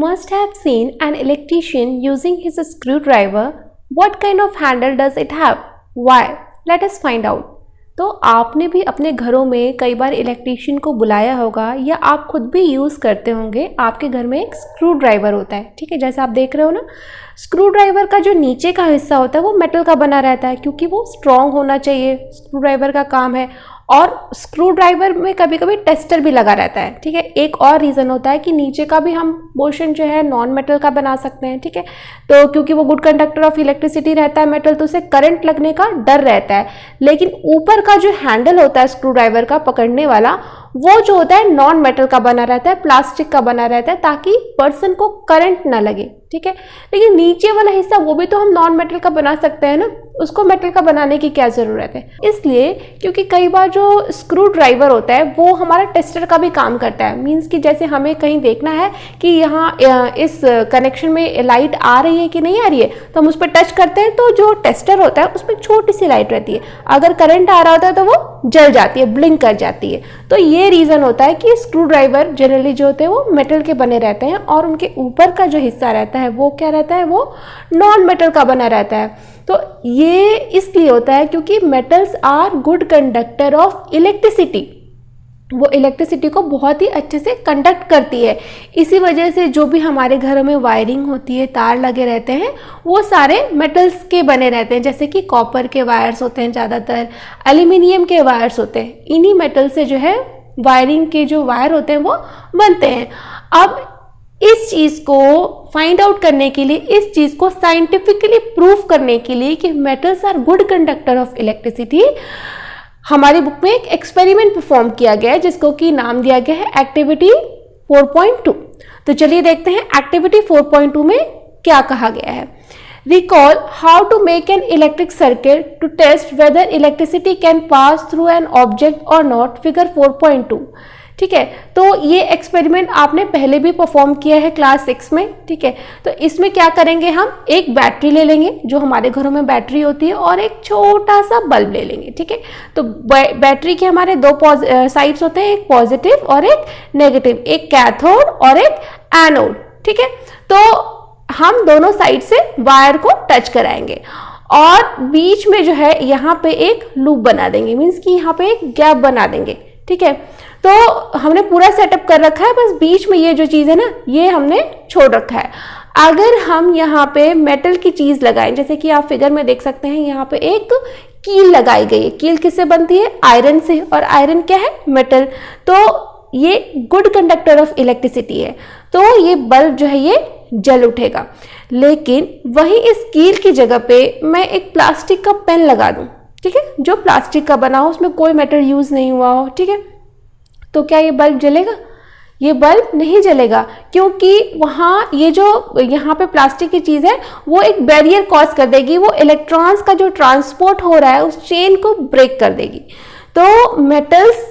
must have seen an electrician using his screwdriver. What kind of handle does it have? Why? Let us find out. तो आपने भी अपने घरों में कई बार इलेक्ट्रीशियन को बुलाया होगा या आप खुद भी यूज़ करते होंगे। आपके घर में एक स्क्रू ड्राइवर होता है, ठीक है, जैसे आप देख रहे हो ना। स्क्रू ड्राइवर का जो नीचे का हिस्सा होता है वो मेटल का बना रहता है, क्योंकि वो स्ट्रॉन्ग होना चाहिए, स्क्रू ड्राइवर का काम है। और स्क्रू ड्राइवर में कभी कभी टेस्टर भी लगा रहता है, ठीक है। एक और रीज़न होता है कि नीचे का भी हम पोर्शन जो है नॉन मेटल का बना सकते हैं, ठीक है। तो क्योंकि वो गुड कंडक्टर ऑफ इलेक्ट्रिसिटी रहता है मेटल, तो उसे करंट लगने का डर रहता है। लेकिन ऊपर का जो हैंडल होता है स्क्रू ड्राइवर का पकड़ने वाला, वो जो होता है नॉन मेटल का बना रहता है, प्लास्टिक का बना रहता है, ताकि पर्सन को करंट ना लगे, ठीक है। लेकिन नीचे वाला हिस्सा वो भी तो हम नॉन मेटल का बना सकते हैं ना, उसको मेटल का बनाने की क्या ज़रूरत है। इसलिए क्योंकि कई बार जो स्क्रू ड्राइवर होता है वो हमारा टेस्टर का भी काम करता है। मीन्स कि जैसे हमें कहीं देखना है कि यहाँ इस कनेक्शन में लाइट आ रही है कि नहीं आ रही है, तो हम उस पर टच करते हैं, तो जो टेस्टर होता है उसमें छोटी सी लाइट रहती है, अगर करंट आ रहा होता है तो वो जल जाती है, ब्लिंक कर जाती है। तो ये रीज़न होता है कि स्क्रू ड्राइवर जनरली जो होते हैं वो मेटल के बने रहते हैं, और उनके ऊपर का जो हिस्सा रहता है वो क्या रहता है, वो नॉन मेटल का बना रहता है। तो ये इसलिए होता है क्योंकि metals are good conductor of electricity, वो इलेक्ट्रिसिटी को बहुत ही अच्छे से कंडक्ट करती है। इसी वजह से जो भी हमारे घरों में वायरिंग होती है, तार लगे रहते हैं, वो सारे मेटल्स के बने रहते हैं। जैसे कि कॉपर के वायर्स होते हैं, ज़्यादातर एल्यूमिनियम के वायर्स होते हैं, इन्हीं मेटल से जो है वायरिंग के जो वायर होते हैं वो बनते हैं। अब इस चीज़ को फाइंड आउट करने के लिए, इस चीज़ को साइंटिफिकली प्रूव करने के लिए कि metals are good conductor of electricity, हमारी बुक में एक एक्सपेरिमेंट परफॉर्म किया गया है जिसको कि नाम दिया गया है एक्टिविटी 4.2। तो चलिए देखते हैं एक्टिविटी 4.2 में क्या कहा गया है। Recall how to make an electric circuit to test whether electricity can pass through an object or not, figure 4.2। ठीक है, तो ये एक्सपेरिमेंट आपने पहले भी परफॉर्म किया है क्लास 6 में, ठीक है। तो इसमें क्या करेंगे, हम एक बैटरी ले लेंगे, जो हमारे घरों में बैटरी होती है, और एक छोटा सा बल्ब ले लेंगे, ठीक है। तो बैटरी के हमारे दो साइड्स होते हैं, एक पॉजिटिव और एक नेगेटिव, एक कैथोड और एक एनोड, ठीक है। तो हम दोनों साइड से वायर को टच कराएंगे और बीच में जो है यहाँ पे एक लूप बना देंगे, मीन्स कि यहाँ पे एक गैप बना देंगे, ठीक है। तो हमने पूरा सेटअप कर रखा है, बस बीच में ये जो चीज़ है ना, ये हमने छोड़ रखा है। अगर हम यहाँ पे मेटल की चीज़ लगाएं, जैसे कि आप फिगर में देख सकते हैं, यहाँ पे एक कील लगाई गई है। कील किससे बनती है, आयरन से, और आयरन क्या है, मेटल। तो ये गुड कंडक्टर ऑफ इलेक्ट्रिसिटी है, तो ये बल्ब जो है ये जल उठेगा। लेकिन वही इस कील की जगह पे मैं एक प्लास्टिक का पेन लगा दूं, ठीक है, जो प्लास्टिक का बना हो, उसमें कोई मेटल यूज नहीं हुआ हो, ठीक है। तो क्या ये बल्ब जलेगा, ये बल्ब नहीं जलेगा, क्योंकि वहाँ ये जो यहाँ पे प्लास्टिक की चीज़ है वो एक बैरियर कॉज कर देगी, वो इलेक्ट्रॉन्स का जो ट्रांसपोर्ट हो रहा है उस चेन को ब्रेक कर देगी। तो मेटल्स,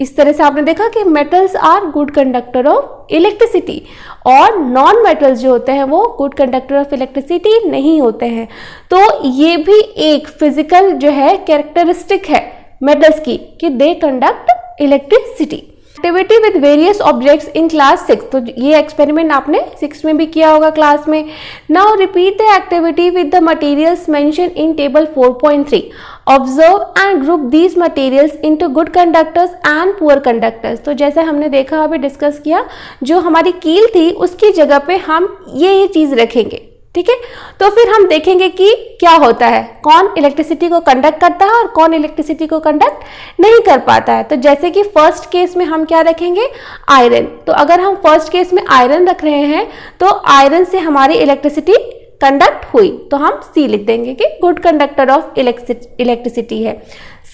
इस तरह से आपने देखा कि metals are good conductor of electricity, और नॉन मेटल्स जो होते हैं वो गुड कंडक्टर ऑफ इलेक्ट्रिसिटी नहीं होते हैं। तो ये भी एक फिजिकल जो है कैरेक्टरिस्टिक है मेटल्स की कि they conduct electricity. Activity with various objects in class 6, तो ये एक्सपेरिमेंट आपने 6 में भी किया होगा क्लास में। Now repeat the activity with the materials mention in table 4.3। Observe and group these materials into good conductors and poor conductors. तो जैसे हमने देखा, अभी डिस्कस किया, जो हमारी कील थी उसकी जगह पे हम ये चीज़ रखेंगे, ठीक है। तो फिर हम देखेंगे कि क्या होता है, कौन इलेक्ट्रिसिटी को कंडक्ट करता है और कौन इलेक्ट्रिसिटी को कंडक्ट नहीं कर पाता है। तो जैसे कि फर्स्ट केस में हम क्या रखेंगे, आयरन। तो अगर हम फर्स्ट केस में आयरन रख रहे हैं तो आयरन से हमारी इलेक्ट्रिसिटी कंडक्ट हुई, तो हम सी लिख देंगे कि गुड कंडक्टर ऑफ इलेक्ट्रिसिटी है।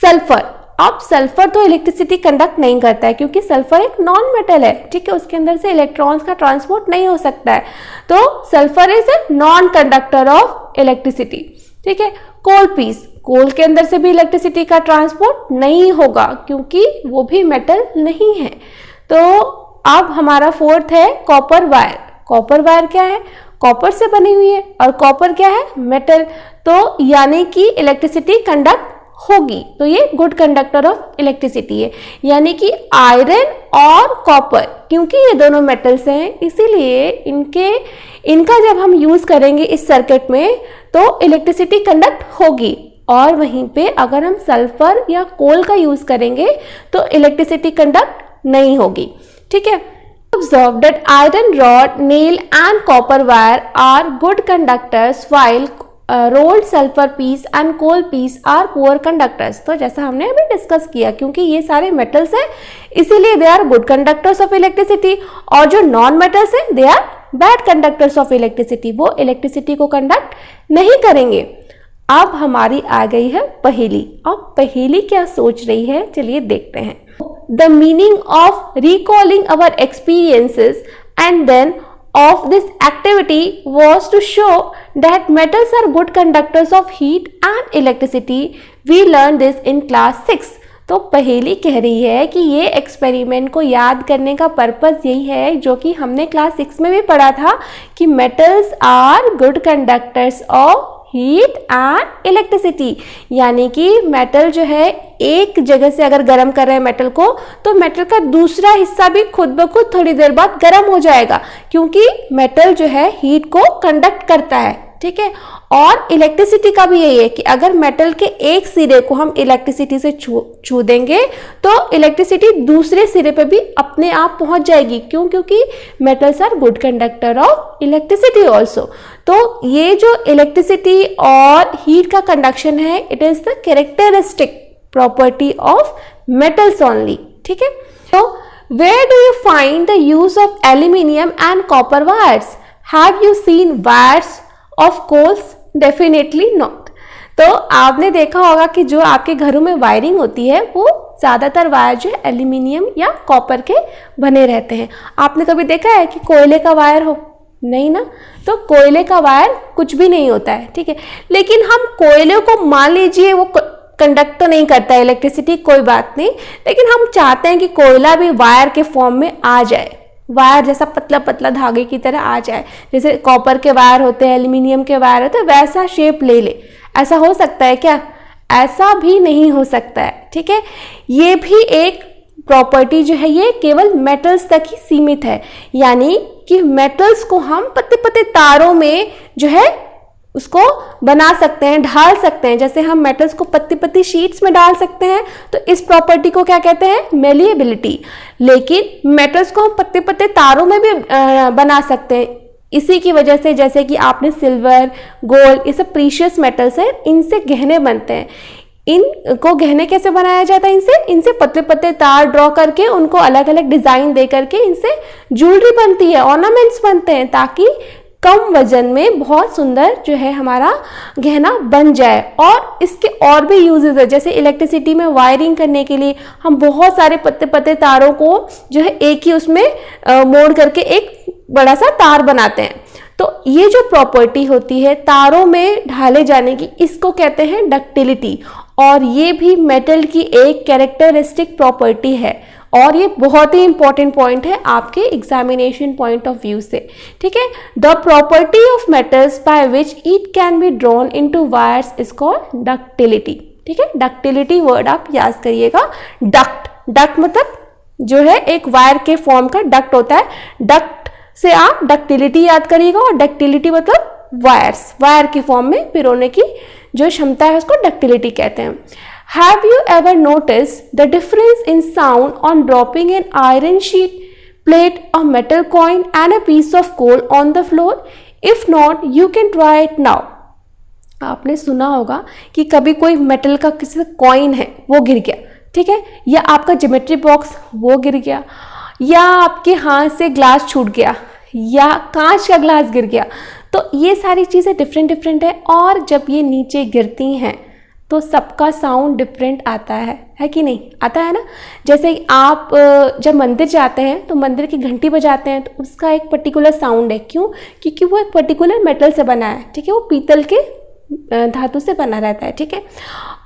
सल्फर, अब सल्फर तो इलेक्ट्रिसिटी कंडक्ट नहीं करता है, क्योंकि सल्फर एक नॉन मेटल है, ठीक है, उसके अंदर से इलेक्ट्रॉन्स का ट्रांसपोर्ट नहीं हो सकता है, तो sulphur is a non conductor of electricity, ठीक है। कोल पीस, कोल के अंदर से भी इलेक्ट्रिसिटी का ट्रांसपोर्ट नहीं होगा, क्योंकि वो भी मेटल नहीं है। तो अब हमारा फोर्थ है कॉपर वायर। कॉपर वायर क्या है, कॉपर से बनी हुई है, और कॉपर क्या है, मेटल। तो यानी कि इलेक्ट्रिसिटी कंडक्ट होगी, तो ये गुड कंडक्टर ऑफ इलेक्ट्रिसिटी है। यानी कि आयरन और कॉपर, क्योंकि ये दोनों मेटल्स हैं इसीलिए इनका जब हम यूज करेंगे इस सर्किट में तो इलेक्ट्रिसिटी कंडक्ट होगी। और वहीं पे अगर हम सल्फर या कोल का यूज करेंगे तो इलेक्ट्रिसिटी कंडक्ट नहीं होगी। ठीक है, observe that iron rod, nail and copper wire are good conductors while rolled sulfur piece and coal piece are poor conductors। तो जैसा हमने अभी डिस्कस किया, क्योंकि ये सारे मेटल्स हैं इसीलिए they are good conductors of electricity, और जो नॉन मेटल्स हैं they are bad conductors of electricity, वो इलेक्ट्रिसिटी को कंडक्ट नहीं करेंगे। अब हमारी आ गई है पहेली। अब पहेली क्या सोच रही है, चलिए देखते हैं। The meaning of recalling our experiences and then of this activity was to show that metals are good conductors of heat and electricity. We learned this in class 6. तो पहेली कह रही है कि ये एक्सपेरिमेंट को याद करने का पर्पस यही है जो कि हमने क्लास 6 में भी पढ़ा था कि metals are good conductors of heat and electricity. यानी कि मेटल जो है एक जगह से अगर गर्म कर रहे हैं मेटल को, तो मेटल का दूसरा हिस्सा भी खुद ब खुद थोड़ी देर बाद गर्म हो जाएगा, क्योंकि मेटल जो है हीट को कंडक्ट करता है। ठीक है, और इलेक्ट्रिसिटी का भी यही है कि अगर मेटल के एक सिरे को हम इलेक्ट्रिसिटी से छू देंगे तो इलेक्ट्रिसिटी दूसरे सिरे पे भी अपने आप पहुंच जाएगी। क्यों? क्योंकि metals are good conductor of electricity also. तो ये जो इलेक्ट्रिसिटी और हीट का कंडक्शन है, it is the characteristic property of metals only. ठीक है, तो where do you find the use of aluminium and copper wires? Have you seen wires of coals? Definitely not. तो आपने देखा होगा कि जो आपके घरों में वायरिंग होती है वो ज़्यादातर वायर जो है एल्यूमिनियम या कॉपर के बने रहते हैं। आपने कभी देखा है कि कोयले का वायर हो? नहीं ना। तो कोयले का वायर कुछ भी नहीं होता है। ठीक है, लेकिन हम कोयले को मान लीजिए वो कंडक्ट तो नहीं करता है इलेक्ट्रिसिटी, कोई बात नहीं, लेकिन हम चाहते हैं कि कोयला भी वायर के फॉर्म में आ जाए, वायर जैसा पतला पतला धागे की तरह आ जाए। जैसे कॉपर के वायर होते हैं, एल्यूमिनियम के वायर होते हैं, वैसा शेप ले ले। ऐसा हो सकता है क्या? ऐसा भी नहीं हो सकता है। ठीक है, ये भी एक प्रॉपर्टी जो है ये केवल मेटल्स तक ही सीमित है। यानी कि मेटल्स को हम पतले पतले तारों में जो है उसको बना सकते हैं, ढाल सकते हैं। जैसे हम मेटल्स को पतली पतली शीट्स में डाल सकते हैं, तो इस प्रॉपर्टी को क्या कहते हैं? मेलिएबिलिटी। लेकिन मेटल्स को हम पतले पतले तारों में भी बना सकते हैं। इसी की वजह से जैसे कि आपने सिल्वर, गोल्ड, ये सब प्रीशियस मेटल्स हैं, इनसे गहने बनते हैं। इनको गहने कैसे बनाया जाता है? इनसे पतले पतले तार ड्रॉ करके उनको अलग अलग डिजाइन दे करके इनसे ज्वेलरी बनती है, ऑर्नामेंट्स बनते हैं, ताकि कम वजन में बहुत सुंदर जो है हमारा गहना बन जाए। और इसके और भी यूजेस है, जैसे इलेक्ट्रिसिटी में वायरिंग करने के लिए हम बहुत सारे पतले पतले तारों को जो है एक ही उसमें मोड़ करके एक बड़ा सा तार बनाते हैं। तो ये जो प्रॉपर्टी होती है तारों में ढाले जाने की, इसको कहते हैं डक्टिलिटी। और ये भी मेटल की एक कैरेक्टरिस्टिक प्रॉपर्टी है, और ये बहुत ही इंपॉर्टेंट पॉइंट है आपके एग्जामिनेशन पॉइंट ऑफ व्यू से। ठीक है, the property of metals by which it can be drawn into wires is called ductility. ठीक है, डक्टिलिटी वर्ड आप याद करिएगा। डक्ट मतलब जो है एक वायर के फॉर्म का डक्ट होता है, डक्ट से आप डक्टिलिटी याद करिएगा। और डक्टिलिटी मतलब वायर की फॉर्म में पिरोने की जो क्षमता है उसको डक्टिलिटी कहते हैं। Have you ever noticed the difference in sound on dropping an iron sheet, plate, a metal coin and a piece of coal on the floor? If not, you can try it now. आपने सुना होगा कि कभी कोई metal का किसी coin है वो गिर गया, ठीक है, या आपका ज्योमेट्री बॉक्स वो गिर गया, या आपके हाथ से ग्लास छूट गया, या कांच का ग्लास गिर गया। तो ये सारी चीज़ें डिफरेंट है, और जब ये नीचे गिरती हैं तो सबका साउंड डिफरेंट आता है कि नहीं? आता है ना। जैसे आप जब मंदिर जाते हैं तो मंदिर की घंटी बजाते हैं तो उसका एक पर्टिकुलर साउंड है। क्यों? क्योंकि वो एक पर्टिकुलर मेटल से बना है। ठीक है, वो पीतल के धातु से बना रहता है। ठीक है,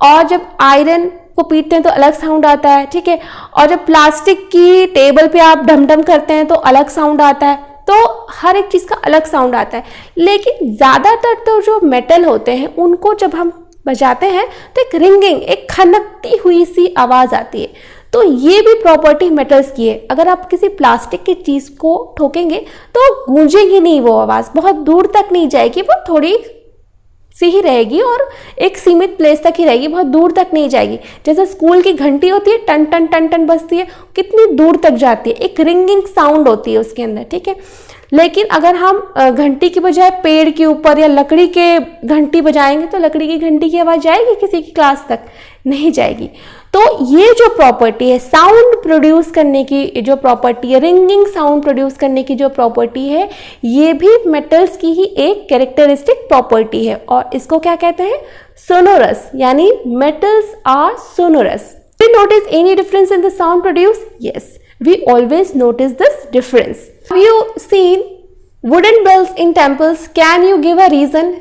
और जब आयरन को पीटते हैं तो अलग साउंड आता है। ठीक है, और जब प्लास्टिक की टेबल पे आप ढम करते हैं तो अलग साउंड आता है। तो हर एक चीज़ का अलग साउंड आता है। लेकिन ज़्यादातर तो जो मेटल होते हैं उनको जब हम बजाते हैं तो एक रिंगिंग, एक खनकती हुई सी आवाज़ आती है। तो ये भी प्रॉपर्टी मेटल्स की है। अगर आप किसी प्लास्टिक की चीज़ को ठोकेंगे तो गूंजेगी नहीं वो आवाज़, बहुत दूर तक नहीं जाएगी, वो थोड़ी सी ही रहेगी और एक सीमित प्लेस तक ही रहेगी, बहुत दूर तक नहीं जाएगी। जैसे स्कूल की घंटी होती है, टन टन टन टन बजती है, कितनी दूर तक जाती है, एक रिंगिंग साउंड होती है उसके अंदर, ठीक है। लेकिन अगर हम घंटी की बजाय पेड़ के ऊपर या लकड़ी के घंटी बजाएंगे तो लकड़ी की घंटी की आवाज़ जाएगी किसी की क्लास तक? नहीं जाएगी। तो ये जो प्रॉपर्टी है साउंड प्रोड्यूस करने की, जो प्रॉपर्टी है रिंगिंग साउंड प्रोड्यूस करने की जो प्रॉपर्टी है, ये भी मेटल्स की ही एक कैरेक्टरिस्टिक प्रॉपर्टी है और इसको क्या कहते हैं? सोनोरस, यानी metals are sonorous. We notice any difference in the sound produced? Yes, we always notice this difference. Have you seen wooden bells in temples? Can you give a reason?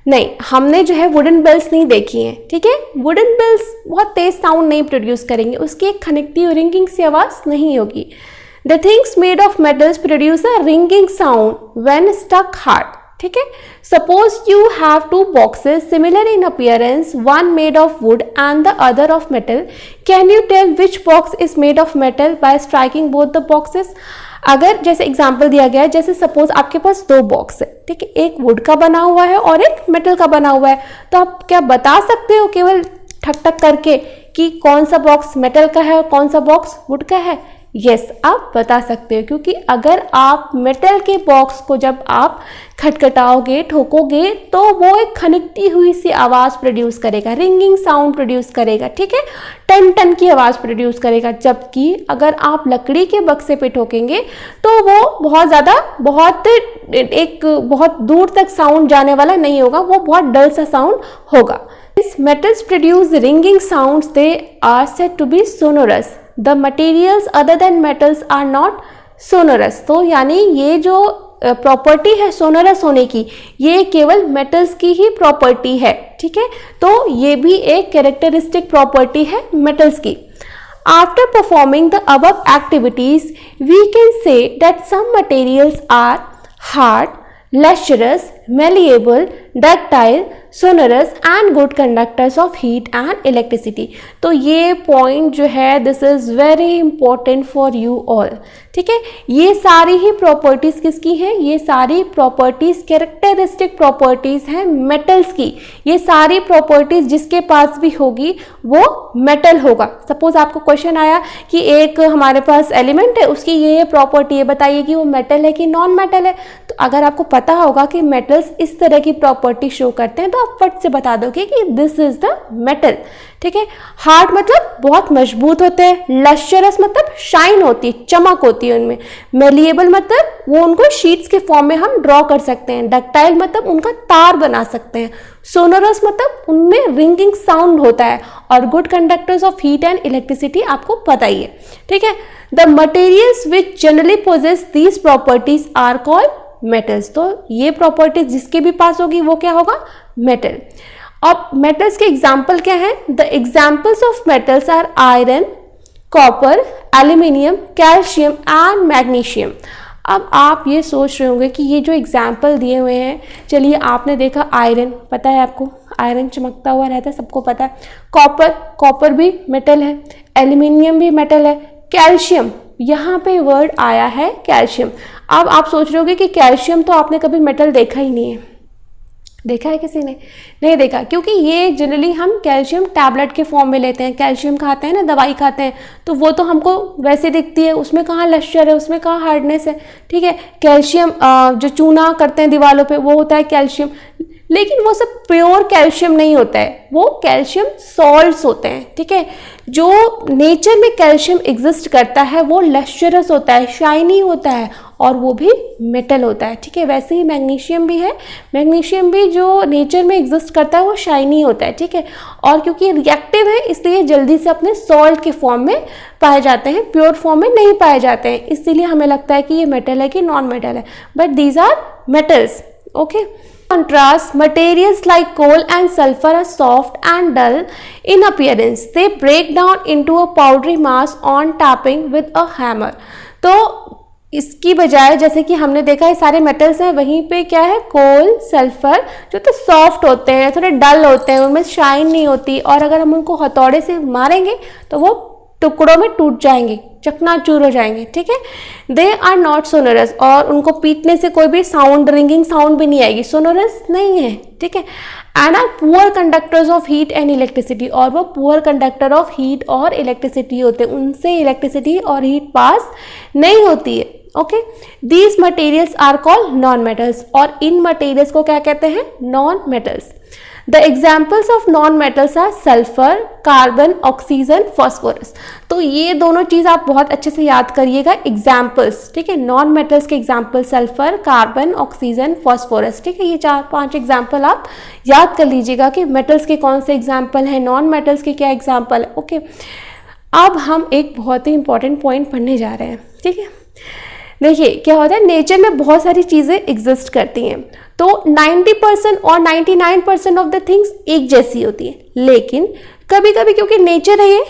नहीं, हमने जो है वुडन बेल्स नहीं देखी हैं, ठीक है। Wooden bells बहुत तेज साउंड नहीं प्रोड्यूस करेंगे, उसकी एक खनकती और रिंगिंग सी आवाज़ नहीं होगी। The things made of metals produce a ringing sound when stuck hard, ठीक है। Suppose you have two boxes similar in appearance, one made of wood and the other of metal. Can you tell which box is made of metal by striking both the boxes? अगर जैसे example दिया गया है, जैसे suppose आपके पास दो box है, ठीक है, एक वुड का बना हुआ है और एक मेटल का बना हुआ है, तो आप क्या बता सकते हो केवल ठक ठक करके कि कौन सा बॉक्स मेटल का है और कौन सा बॉक्स वुड का है? यस, आप बता सकते हो, क्योंकि अगर आप मेटल के बॉक्स को जब आप खटखटाओगे, ठोकोगे, तो वो एक खनकती हुई सी आवाज़ प्रोड्यूस करेगा, रिंगिंग साउंड प्रोड्यूस करेगा, ठीक है, टन टन की आवाज़ प्रोड्यूस करेगा। जबकि अगर आप लकड़ी के बक्से पे ठोकेंगे तो वो बहुत ज़्यादा बहुत दूर तक साउंड जाने वाला नहीं होगा, वो बहुत डल सा साउंड होगा। These metals produce ringing sounds. They are said to be sonorous. The materials other than metals are not sonorous. तो यानी ये जो प्रॉपर्टी है सोनोरस होने की, ये केवल मेटल्स की ही प्रॉपर्टी है, ठीक है। तो ये भी एक कैरेक्टरिस्टिक प्रॉपर्टी है मेटल्स की। After performing the above activities, we can say that some materials are hard, lustrous, malleable, ductile, sonorous and good conductors of heat and electricity. तो ये पॉइंट जो है this is very important for you all, ठीक है। ये सारी ही properties किसकी हैं? ये सारी प्रॉपर्टीज़ कैरेक्टरिस्टिक प्रॉपर्टीज़ हैं मेटल्स की। ये सारी प्रॉपर्टीज़ जिसके पास भी होगी वो मेटल होगा। सपोज आपको क्वेश्चन आया कि एक हमारे पास एलिमेंट है, उसकी ये प्रॉपर्टी है, बताइए कि वो मेटल है कि नॉन मेटल है। तो अगर आपको पता होगा कि मेटल्स इस तरह की प्रॉपर्टी शो करते हैं तो आप फट से बता दोगे कि दिस इज द मेटल, ठीक है। हार्ड मतलब बहुत मजबूत होते हैं, लश्चरस मतलब शाइन होती है, चमक होती है उनमें, मेलिएबल मतलब वो उनको शीट्स के फॉर्म में हम ड्रॉ कर सकते हैं, डक्टाइल मतलब उनका तार बना सकते हैं, सोनोरस मतलब उनमें रिंगिंग साउंड होता है, और good conductors of heat and electricity आपको पता ही है, ठीक है। The materials which generally possess these properties are called metals. तो ये प्रॉपर्टीज जिसके भी पास होगी वो क्या होगा? मेटल। अब मेटल्स के एग्जाम्पल क्या हैं? The examples of metals are iron, copper, aluminium, calcium and magnesium. अब आप ये सोच रहे होंगे कि ये जो एग्जाम्पल दिए हुए हैं, चलिए आपने देखा आयरन, पता है आपको आयरन चमकता हुआ रहता है, सबको पता है। कॉपर भी मेटल है, एल्यूमिनियम भी मेटल है, कैल्शियम, यहाँ पे वर्ड आया है कैल्शियम। अब आप सोच रहे होगे कि कैल्शियम तो आपने कभी मेटल देखा ही नहीं है, देखा है किसी ने? नहीं देखा, क्योंकि ये जनरली हम कैल्शियम टैबलेट के फॉर्म में लेते हैं, कैल्शियम खाते हैं ना, दवाई खाते हैं, तो वो तो हमको वैसे दिखती है, उसमें कहाँ लश्चर है, उसमें कहाँ हार्डनेस है, ठीक है। कैल्शियम जो चूना करते हैं दीवारों पे वो होता है कैल्शियम, लेकिन वो सब प्योर कैल्शियम नहीं होता है, वो कैल्शियम सॉल्ट्स होते हैं, ठीक है। जो नेचर में कैल्शियम एग्जिस्ट करता है वो लश्चरस होता है, शाइनी होता है, और वो भी मेटल होता है, ठीक है। वैसे ही मैग्नीशियम भी है, मैग्नीशियम भी जो नेचर में एग्जिस्ट करता है वो शाइनी होता है, ठीक है। और क्योंकि रिएक्टिव है इसलिए जल्दी से अपने सॉल्ट के फॉर्म में पाए जाते हैं, प्योर फॉर्म में नहीं पाए जाते हैं, इसीलिए हमें लगता है कि ये मेटल है कि नॉन मेटल है, but these are metals, okay. Contrast, materials like coal and sulfur are soft and dull in appearance. They break down into a powdery mass on tapping with a hammer. तो इसकी बजाय जैसे कि हमने देखा है सारे मेटल्स हैं, वहीं पे क्या है, कोल, सल्फर जो तो सॉफ्ट होते हैं, थोड़े डल होते हैं, उनमें शाइन नहीं होती, और अगर हम उनको हथौड़े से मारेंगे तो वो टुकड़ों में टूट जाएंगे, चकनाचूर हो जाएंगे, ठीक है। दे आर नॉट सोनोरस, और उनको पीटने से कोई भी साउंड, रिंगिंग साउंड भी नहीं आएगी, सोनोरस नहीं है, ठीक है। And are poor conductors of heat and electricity, और वो पुअर कंडक्टर ऑफ हीट और इलेक्ट्रिसिटी होते हैं, उनसे इलेक्ट्रिसिटी और हीट पास नहीं होती है, okay. These materials are called non metals, और इन मटेरियल्स को क्या कहते हैं, non metals. The examples of non metals are sulphur, carbon, oxygen, phosphorus. तो ये दोनों चीज़ आप बहुत अच्छे से याद करिएगा, एग्जाम्पल्स, ठीक है। नॉन मेटल्स के example sulphur, carbon, oxygen, phosphorus, ठीक है। ये 4-5 एग्जाम्पल आप याद कर लीजिएगा कि मेटल्स के कौन से एग्जाम्पल हैं, नॉन मेटल्स के क्या एग्जाम्पल है, ओके। अब हम एक बहुत ही इंपॉर्टेंट पॉइंट पढ़ने जा रहे हैं, ठीक है। देखिए क्या होता है, नेचर में बहुत सारी चीज़ें एग्जिस्ट करती हैं, तो 90% और 99% ऑफ द थिंग्स एक जैसी होती है, लेकिन कभी कभी क्योंकि नेचर है,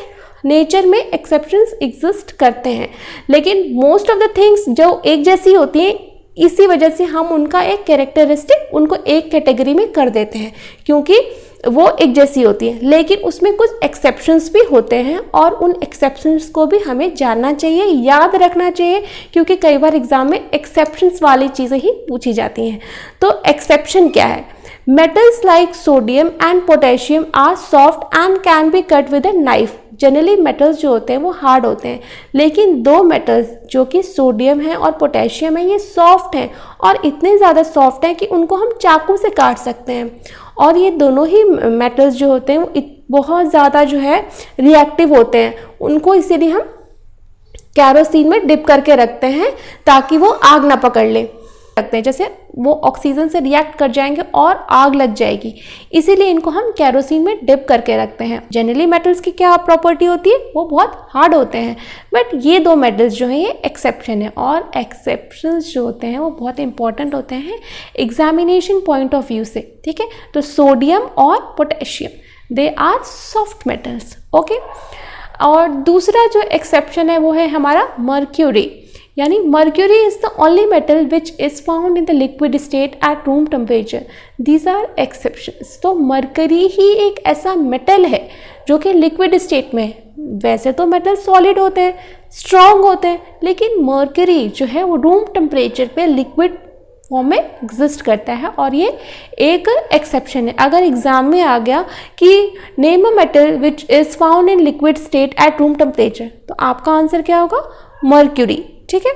नेचर में एक्सेप्शंस एग्जिस्ट करते हैं, लेकिन मोस्ट ऑफ द थिंग्स जो एक जैसी होती हैं, इसी वजह से हम उनका एक कैरेक्टरिस्टिक, उनको एक कैटेगरी में कर देते हैं, क्योंकि वो एक जैसी होती है, लेकिन उसमें कुछ एक्सेप्शंस भी होते हैं, और उन एक्सेप्शंस को भी हमें जानना चाहिए, याद रखना चाहिए, क्योंकि कई बार एग्जाम में एक्सेप्शंस वाली चीज़ें ही पूछी जाती हैं। तो एक्सेप्शन क्या है, metals like sodium and potassium are soft and can be cut with a knife. Generally metals जो होते हैं वो हार्ड होते हैं, लेकिन दो मेटल्स जो कि सोडियम है और पोटेशियम है, ये सॉफ्ट हैं, और इतने ज़्यादा सॉफ्ट हैं कि उनको हम चाकू से काट सकते हैं। और ये दोनों ही मेटल्स जो होते हैं वो बहुत ज़्यादा जो है रिएक्टिव होते हैं, उनको इसीलिए हम कैरोसिन में डिप करके रखते हैं ताकि वो आग ना पकड़ ले, रखते हैं, जैसे वो ऑक्सीजन से रिएक्ट कर जाएंगे और आग लग जाएगी, इसीलिए इनको हम कैरोसिन में डिप करके रखते हैं। जनरली मेटल्स की क्या प्रॉपर्टी होती है, वो बहुत हार्ड होते हैं, बट ये दो मेटल्स जो हैं ये एक्सेप्शन है, और एक्सेप्शंस जो होते हैं वो बहुत इंपॉर्टेंट होते हैं एग्जामिनेशन पॉइंट ऑफ व्यू से, ठीक है। तो सोडियम और potassium they are soft metals, okay. और दूसरा जो एक्सेप्शन है वो है हमारा मर्क्यूरी, यानी mercury is the only metal which is found in the liquid state at room temperature, these are exceptions. तो मर्करी ही एक ऐसा मेटल है जो कि लिक्विड स्टेट में, वैसे तो मेटल सॉलिड होते हैं, स्ट्रॉन्ग होते हैं, लेकिन मर्करी जो है वो रूम टेम्परेचर पे लिक्विड फॉर्म में एग्जिस्ट करता है, और ये एक एक्सेप्शन है। अगर एग्जाम में आ गया कि name a metal which is found in liquid state at room temperature, तो आपका आंसर क्या होगा, मर्क्यूरी, ठीक है।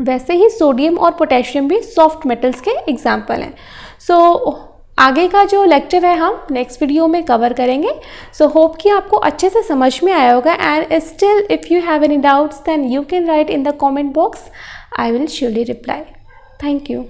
वैसे ही सोडियम और पोटेशियम भी सॉफ्ट मेटल्स के एग्जाम्पल हैं। सो आगे का जो लेक्चर है हम नेक्स्ट वीडियो में कवर करेंगे। सो होप कि आपको अच्छे से समझ में आया होगा, and still if you have any doubts then you can write in the comment box, I will surely reply. Thank you.